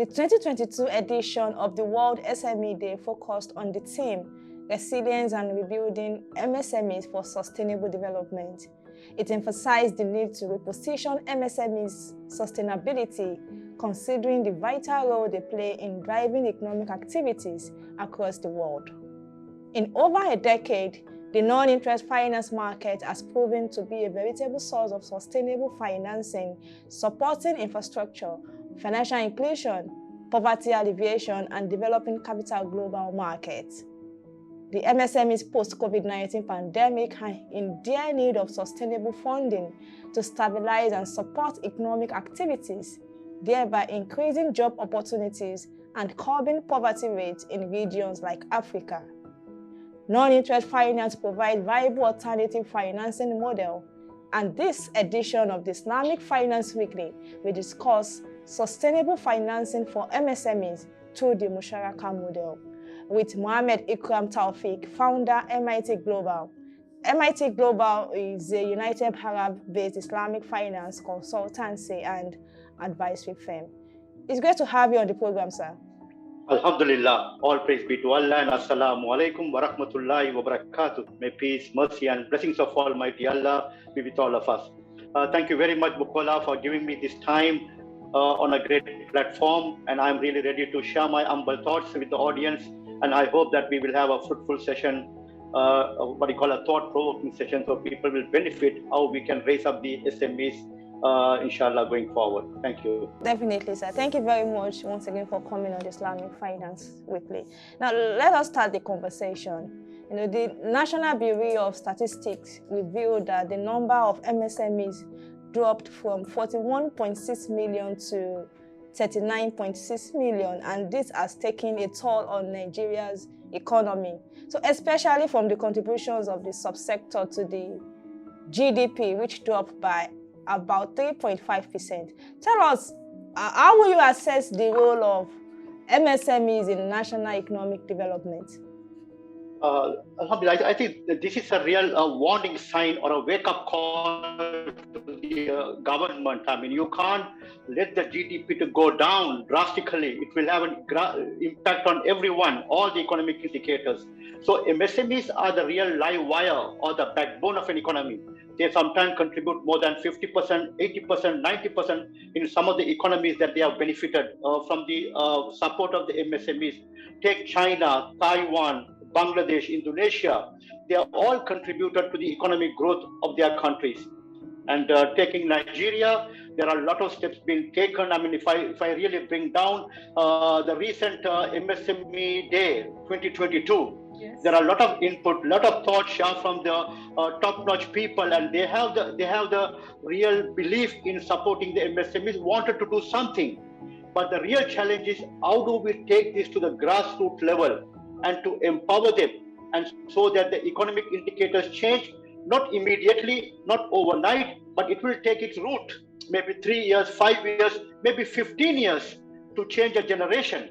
The 2022 edition of the World SME Day focused on the theme, Resilience and Rebuilding MSMEs for Sustainable Development. It emphasized the need to reposition MSMEs' sustainability, considering the vital role they play in driving economic activities across the world. In over a decade, the non-interest finance market has proven to be a veritable source of sustainable financing, supporting infrastructure, financial inclusion, poverty alleviation, and developing capital global markets. The MSMEs post-COVID-19 pandemic are in dire need of sustainable funding to stabilize and support economic activities, thereby increasing job opportunities and curbing poverty rates in regions like Africa. Non-interest finance provides viable alternative financing model, and this edition of the Islamic Finance Weekly will discuss sustainable financing for MSMEs through the Musharaka Model, with Mohammed Ikram Thowfeek, founder MIT Global. MIT Global is a United Arab-based Islamic finance consultancy and advisory firm. It's great to have you on the program, sir. Alhamdulillah, all praise be to Allah, and Assalamu alaikum wa rahmatullahi wa barakatuh. May peace, mercy, and blessings of Almighty Allah be with all of us. Thank you very much, Bukola, for giving me this time on a great platform, and I'm really ready to share my humble thoughts with the audience, and I hope that we will have a fruitful session, what we call a thought-provoking session, so people will benefit how we can raise up the SMEs inshallah going forward. Thank you. Definitely, sir. Thank you very much once again for coming on the Islamic Finance Weekly. Now, let us start the conversation. The National Bureau of Statistics revealed that the number of MSMEs dropped from 41.6 million to 39.6 million, and this has taken a toll on Nigeria's economy. So, especially from the contributions of the subsector to the GDP, which dropped by about 3.5%. Tell us, how will you assess the role of MSMEs in national economic development? Alhamdulillah, I think that this is a real warning sign or a wake-up call to the government. I mean, you can't let the GDP to go down drastically. It will have an impact on everyone, all the economic indicators. So MSMEs are the real live wire or the backbone of an economy. They sometimes contribute more than 50%, 80%, 90% in some of the economies that they have benefited from the support of the MSMEs. Take China, Taiwan, Bangladesh, Indonesia. They have all contributed to the economic growth of their countries. And taking Nigeria, there are a lot of steps being taken. I mean, if I really bring down the recent MSME Day 2022, yes, there are a lot of input, a lot of thoughts from the top-notch people, and they have the real belief in supporting the MSMEs, wanted to do something. But the real challenge is, how do we take this to the grassroots level and to empower them, and so that the economic indicators change, not immediately, not overnight, but it will take its root, maybe 3 years, 5 years, maybe 15 years to change a generation.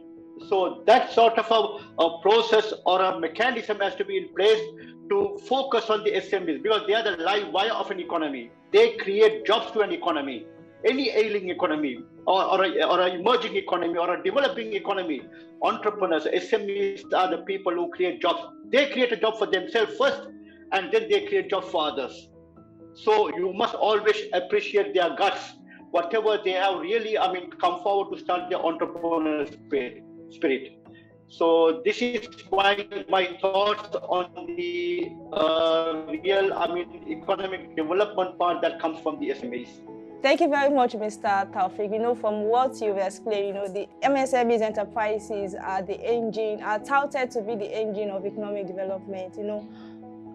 So that sort of a process or a mechanism has to be in place to focus on the SMEs, because they are the live wire of an economy. They create jobs to an economy. Any ailing economy or an emerging economy or a developing economy, entrepreneurs, SMEs are the people who create jobs. They create a job for themselves first, and then they create jobs for others. So you must always appreciate their guts, whatever they have really, come forward to start their entrepreneurial spirit. So this is my thoughts on the real, economic development part that comes from the SMEs. Thank you very much, Mr. Thowfeek. From what you've explained, the MSMEs enterprises are the engine, are touted to be the engine of economic development,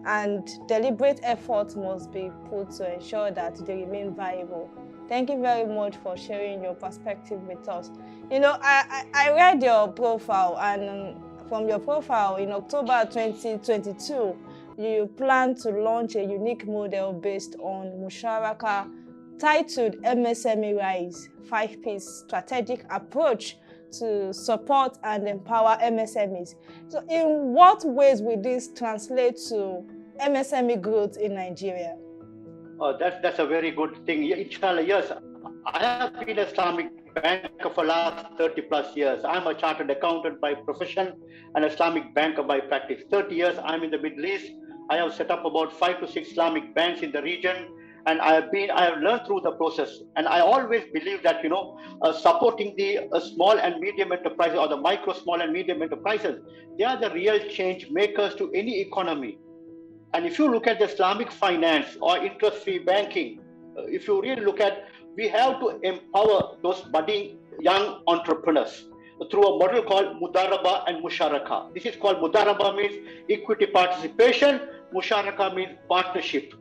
and deliberate efforts must be put to ensure that they remain viable. Thank you very much for sharing your perspective with us. I read your profile, and from your profile in October 2022, you plan to launch a unique model based on Musharaka titled MSMERISE, 5-piece strategic approach to support and empower MSMEs. So in what ways will this translate to MSME growth in Nigeria? That's a very good thing. Inshallah, yes. I have been an Islamic banker for last 30 plus years. I'm a chartered accountant by profession and Islamic banker by practice. 30 years I'm in the Middle East. I have set up about 5 to 6 Islamic banks in the region, and I have learned through the process. And I always believe that supporting the small and medium enterprises, or the micro, small and medium enterprises, they are the real change makers to any economy. And if you look at the Islamic finance or interest-free banking, if you really look at, we have to empower those budding young entrepreneurs through a model called Mudaraba and Musharaka. This is called Mudaraba, means equity participation. Musharaka means partnership.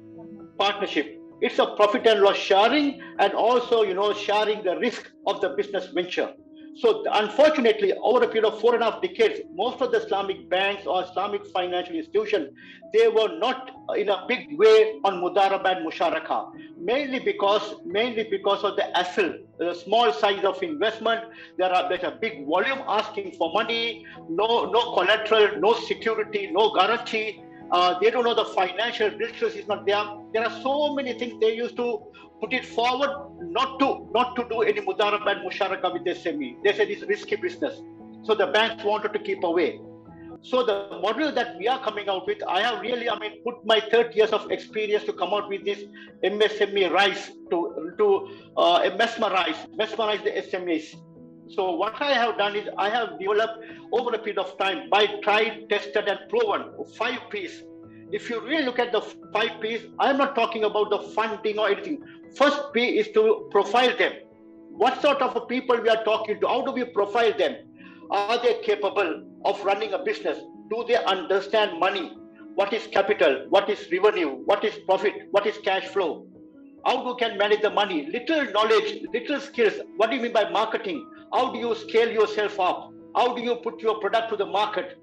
It's a profit and loss sharing, and also sharing the risk of the business venture. So unfortunately, over a period of 4.5 decades, most of the Islamic banks or Islamic financial institutions, they were not in a big way on Mudaraba and Musharaka, mainly because of the hassle, the small size of investment. There's a big volume asking for money, no collateral, no security, no guarantee. They don't know the financial literacy is not there. There are so many things they used to put it forward not to do any Mudaraba and Musharaka with SME. They said it's risky business. So the banks wanted to keep away. So the model that we are coming out with, I have really, put my 30 years of experience to come out with this MSMERISE to mesmerize the SMEs. So what I have done is I have developed over a period of time, by tried, tested and proven, 5 P's. If you really look at the 5 P's, I'm not talking about the funding or anything. First P is to profile them. What sort of people we are talking to? How do we profile them? Are they capable of running a business? Do they understand money? What is capital? What is revenue? What is profit? What is cash flow? How you can manage the money? Little knowledge, little skills. What do you mean by marketing? How do you scale yourself up? How do you put your product to the market?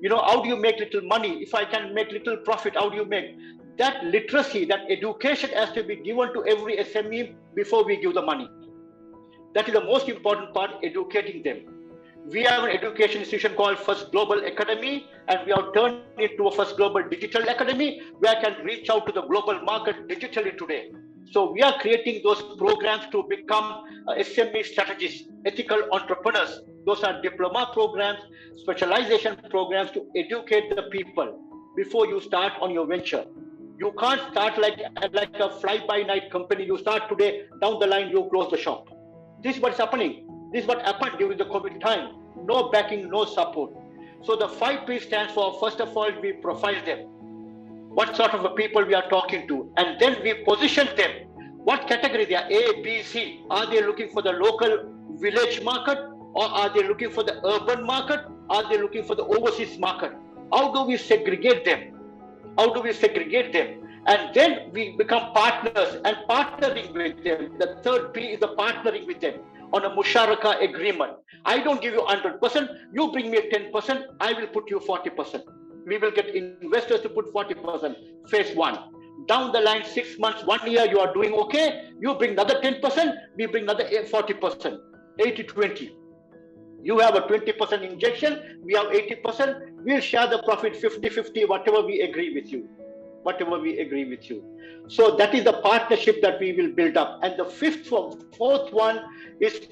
How do you make little money? If I can make little profit, how do you make? That literacy, that education has to be given to every SME before we give the money. That is the most important part, educating them. We have an education institution called First Global Academy, and we have turned it into a First Global Digital Academy, where I can reach out to the global market digitally today. So we are creating those programs to become SME strategists, ethical entrepreneurs. Those are diploma programs, specialization programs to educate the people before you start on your venture. You can't start like a fly-by-night company. You start today, down the line you close the shop. This is what's happening. This is what happened during the COVID time. No backing, no support. So the 5 P stands for, first of all, we profile them. What sort of people we are talking to, and then we position them. What category they are, A, B, C. Are they looking for the local village market, or are they looking for the urban market? Are they looking for the overseas market? How do we segregate them? And then we become partners and partnering with them. The 3rd P is the partnering with them on a Musharaka agreement. I don't give you 100%. You bring me 10%. I will put you 40%. We will get investors to put 40%, phase 1. Down the line, 6 months, 1 year, you are doing okay. You bring another 10%, we bring another 40%, 80-20. You have a 20% injection, we have 80%. We'll share the profit 50-50, whatever we agree with you. So that is the partnership that we will build up. And the 4th one is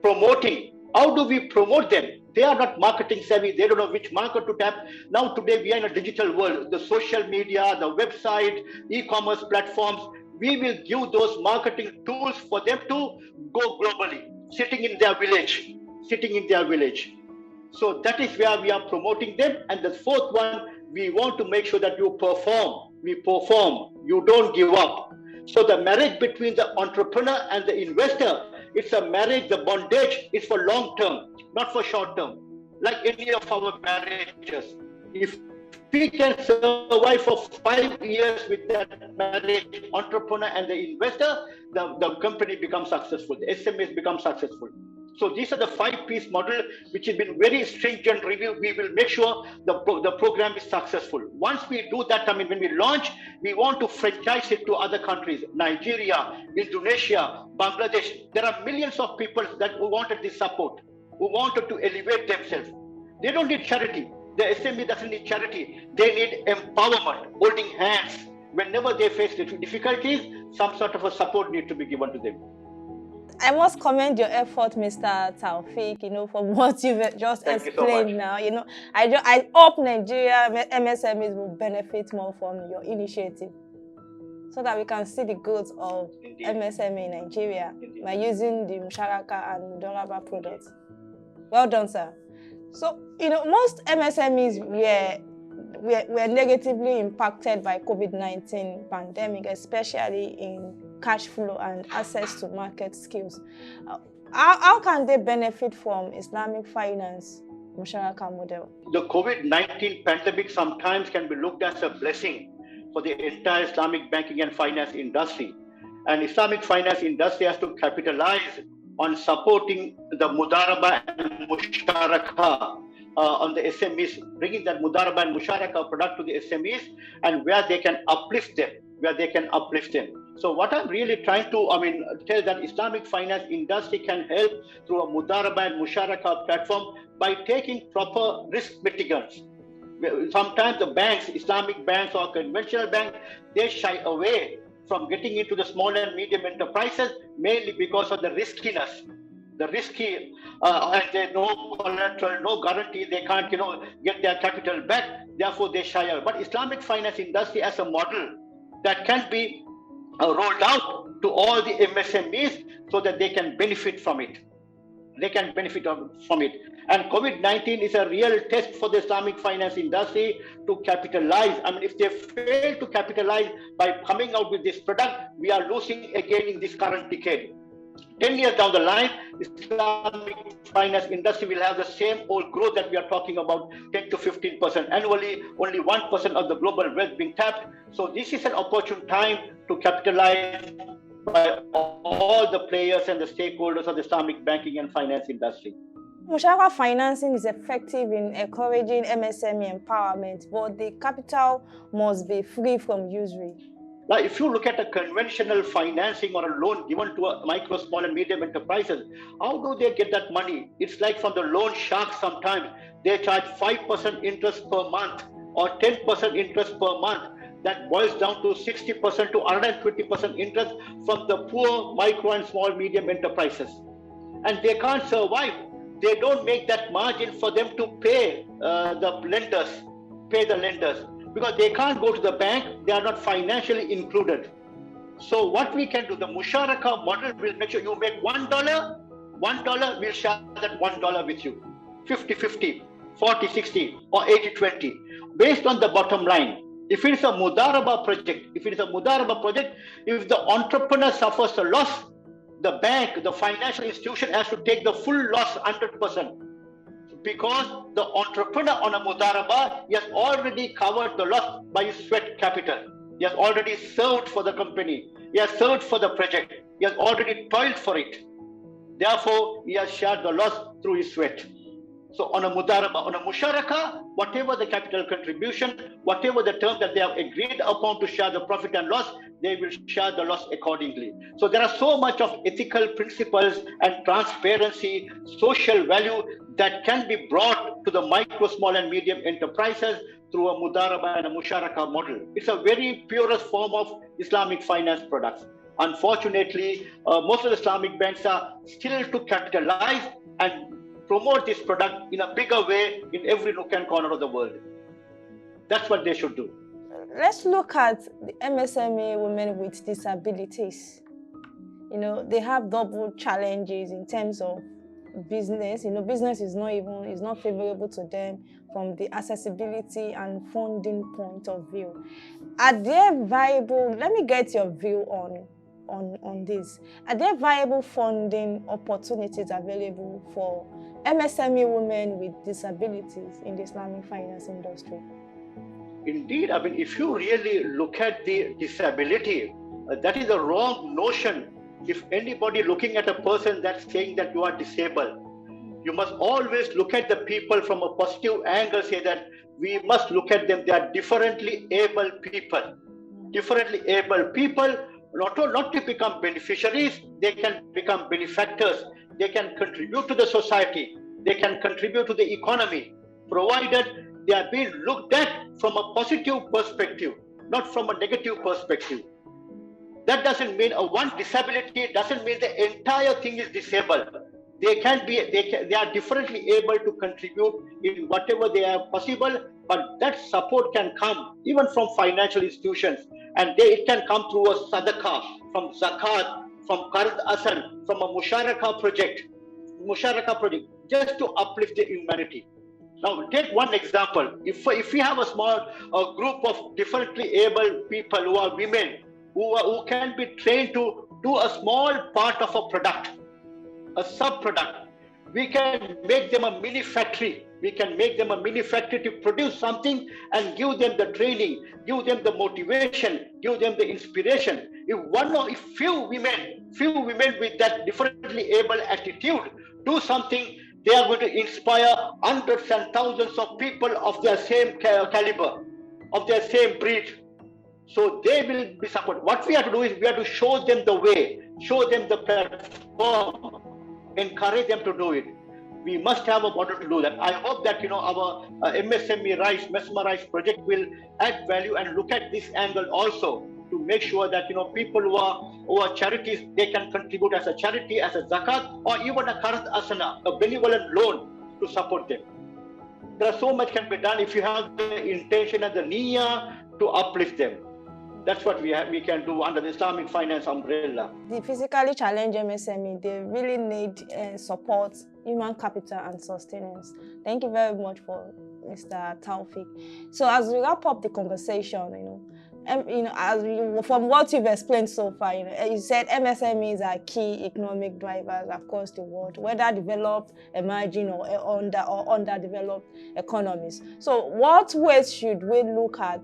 promoting. How do we promote them? They are not marketing savvy. They don't know which market to tap. Now today we are in a digital world. The social media, the website, e-commerce platforms. We will give those marketing tools for them to go globally, sitting in their village. So that is where we are promoting them. And the 4th one, we want to make sure that you perform. We perform. You don't give up. So the marriage between the entrepreneur and the investor, it's a marriage, the bondage is for long term, not for short term. Like any of our marriages. If we can survive for 5 years with that marriage, entrepreneur and the investor, the company becomes successful, the SMEs become successful. So these are the 5 P's model, which has been very stringent review. We will make sure the program is successful. Once we do that, when we launch, we want to franchise it to other countries, Nigeria, Indonesia, Bangladesh. There are millions of people who wanted this support, who wanted to elevate themselves. They don't need charity. The SME doesn't need charity. They need empowerment, holding hands. Whenever they face difficulties, some sort of a support needs to be given to them. I must commend your effort, Mr. Thowfeek, for what you've just explained now. I hope Nigeria MSMEs will benefit more from your initiative so that we can see the goods of MSME in Nigeria by using the Musharaka and Mudoraba products. Well done, sir. So, most MSMEs were negatively impacted by COVID-19 pandemic, especially in cash flow and access to market skills. How can they benefit from Islamic finance Musharaka model? The COVID-19 pandemic sometimes can be looked as a blessing for the entire Islamic banking and finance industry. And Islamic finance industry has to capitalize on supporting the Mudaraba and Musharaka on the SMEs, bringing that Mudaraba and Musharaka product to the SMEs and where they can uplift them, So what I'm really trying to tell that Islamic finance industry can help through a Mudaraba and Musharaka platform by taking proper risk mitigants. Sometimes the banks, Islamic banks or conventional banks, they shy away from getting into the small and medium enterprises, mainly because of the riskiness. The risky, and there's no collateral, no guarantee, they can't, get their capital back, therefore they shy away. But Islamic finance industry as a model that can be rolled out to all the MSMEs so that they can benefit from it. And COVID-19 is a real test for the Islamic finance industry to capitalize. If they fail to capitalize by coming out with this product, we are losing again in this current decade. 10 years down the line, Islamic finance industry will have the same old growth that we are talking about, 10 to 15% annually, only 1% of the global wealth being tapped. So this is an opportune time to capitalize by all the players and the stakeholders of the Islamic banking and finance industry. Musharaka financing is effective in encouraging MSME empowerment, but the capital must be free from usury. Now, if you look at a conventional financing or a loan given to a micro, small and medium enterprises, how do they get that money? It's like from the loan sharks sometimes. They charge 5% interest per month or 10% interest per month. That boils down to 60% to 120% interest from the poor micro and small medium enterprises. And they can't survive. They don't make that margin for them to pay the lenders. Because they can't go to the bank, they are not financially included. So what we can do, the Musharaka model will make sure you make $1, we'll share that $1 with you. 50-50, 40-60, or 80-20, based on the bottom line. If it is a Mudaraba project, if the entrepreneur suffers a loss, the bank, the financial institution has to take the full loss 100%. Because the entrepreneur on a Mudaraba, he has already covered the loss by his sweat capital. He has already served for the company. He has served for the project. He has already toiled for it. Therefore, he has shared the loss through his sweat. So on a Mudaraba, on a Musharaka, whatever the capital contribution, whatever the term that they have agreed upon to share the profit and loss, they will share the loss accordingly. So there are so much of ethical principles and transparency, social value that can be brought to the micro, small and medium enterprises through a Mudaraba and a Musharaka model. It's a very purest form of Islamic finance products. Unfortunately, most of the Islamic banks are still to capitalize and promote this product in a bigger way in every nook and corner of the world. That's what they should do. Let's look at the MSME women with disabilities. They have double challenges in terms of business. Business is not favorable to them from the accessibility and funding point of view. Are there viable, let me get your view on this. Are there viable funding opportunities available for MSME women with disabilities in the Islamic finance industry? Indeed, if you really look at the disability, that is a wrong notion. If anybody looking at a person that's saying that you are disabled, you must always look at the people from a positive angle, say that we must look at them, they are differently able people. Differently able people, not to become beneficiaries, they can become benefactors. They can contribute to the society. They can contribute to the economy, provided they are being looked at from a positive perspective, not from a negative perspective. That doesn't mean one disability doesn't mean the entire thing is disabled. They are differently able to contribute in whatever they are possible, but that support can come even from financial institutions, and it can come through a sadaqah, from zakat, from qard asan, from a Musharaka project, just to uplift the humanity. Now, take one example. If we have a small group of differently able people who are women, who can be trained to do a small part of a product, a sub-product, we can make them a mini factory. We can make them a mini factory to produce something and give them the training, give them the motivation, give them the inspiration. If few women with that differently able attitude do something, they are going to inspire hundreds and thousands of people of their same caliber, of their same breed. So they will be supported. What we have to do is we have to show them the way, show them the platform, encourage them to do it. We must have a model to do that. I hope that our MSMERISE project will add value and look at this angle also, to make sure that people who are charities, they can contribute as a charity, as a zakat, or even a qard asana, a benevolent loan to support them. There are so much can be done if you have the intention and the niyyah to uplift them. That's what we can do under the Islamic finance umbrella. The physically challenged MSME, they really need support, human capital, and sustenance. Thank you very much for Mr. Thowfeek. So as we wrap up the conversation, from what you've explained so far, you said MSMEs are key economic drivers across the world, whether developed, emerging, or underdeveloped economies. So what ways should we look at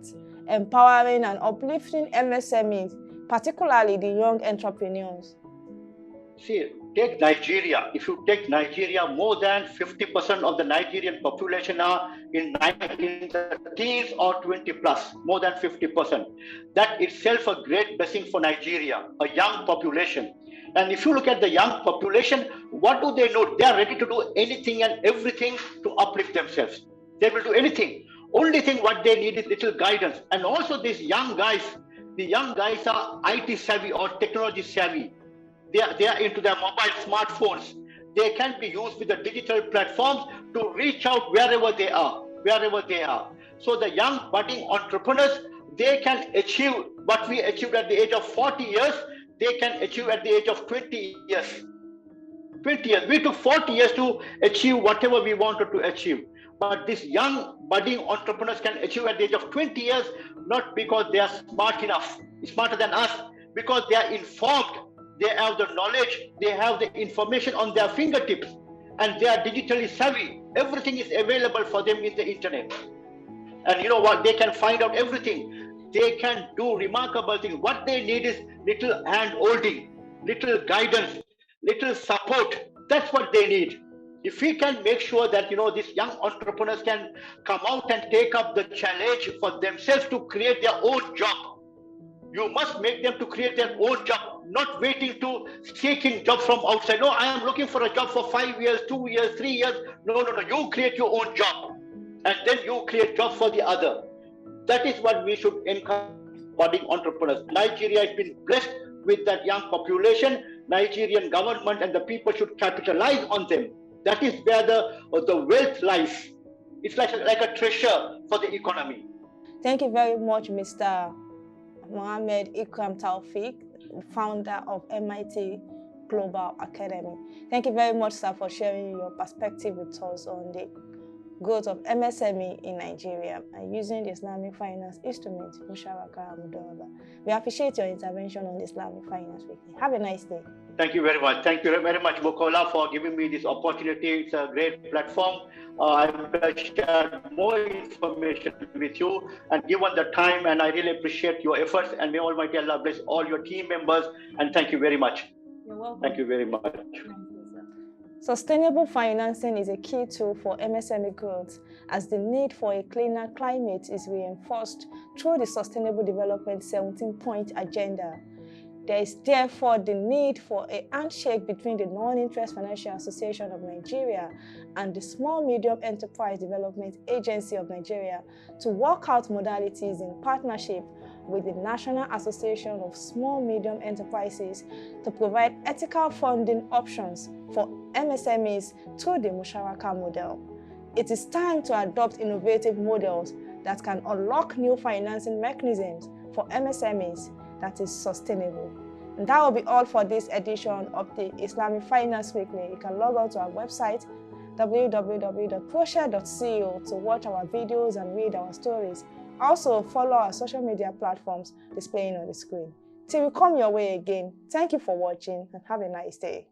empowering and uplifting MSMEs, particularly the young entrepreneurs? See, take Nigeria. If you take Nigeria, more than 50% of the Nigerian population are in the teens or 20 plus, more than 50%. That itself a great blessing for Nigeria, a young population. And if you look at the young population, what do they know? They are ready to do anything and everything to uplift themselves. They will do anything. Only thing what they need is little guidance. And also these young guys, are IT savvy or technology savvy. They are into their mobile smartphones. They can be used with the digital platforms to reach out wherever they are. So the young budding entrepreneurs, they can achieve what we achieved at the age of 40 years, they can achieve at the age of 20 years. 20 years. We took 40 years to achieve whatever we wanted to achieve. But these young budding entrepreneurs can achieve at the age of 20 years, not because they are smart enough, smarter than us, because they are informed, they have the knowledge, they have the information on their fingertips, and they are digitally savvy. Everything is available for them in the internet. And you know what? They can find out everything. They can do remarkable things. What they need is little hand holding, little guidance, little support. That's what they need. If we can make sure that these young entrepreneurs can come out and take up the challenge for themselves to create their own job, you must make them to create their own job, not waiting to seeking job from outside. No, I am looking for a job for 5 years, 2 years, 3 years. No. You create your own job, and then you create job for the other. That is what we should encourage budding entrepreneurs. Nigeria has been blessed with that young population. Nigerian government and the people should capitalize on them. That is where the wealth lies. It's like a treasure for the economy. Thank you very much, Mr. Mohammed Ikram Thowfeek, founder of MIT Global Academy. Thank you very much, sir, for sharing your perspective with us on the growth of MSME in Nigeria and using the Islamic finance instrument, Musharaka Model. We appreciate your intervention on the Islamic Finance Weekly. Have a nice day. Thank you very much. Thank you very much, Bukola, for giving me this opportunity. It's a great platform. I will share more information with you and given the time, and I really appreciate your efforts, and may Almighty Allah bless all your team members, and thank you very much. You're welcome. Thank you very much. Sustainable financing is a key tool for MSME growth, as the need for a cleaner climate is reinforced through the Sustainable Development 17-point agenda. There is therefore the need for a handshake between the Non-Interest Financial Association of Nigeria and the Small Medium Enterprise Development Agency of Nigeria to work out modalities in partnership with the National Association of Small Medium Enterprises to provide ethical funding options for MSMEs through the Musharaka Model. It is time to adopt innovative models that can unlock new financing mechanisms for MSMEs that is sustainable. And that will be all for this edition of the Islamic Finance Weekly. You can log on to our website www.proshare.co to watch our videos and read our stories. Also, follow our social media platforms displaying on the screen. Till we come your way again, thank you for watching and have a nice day.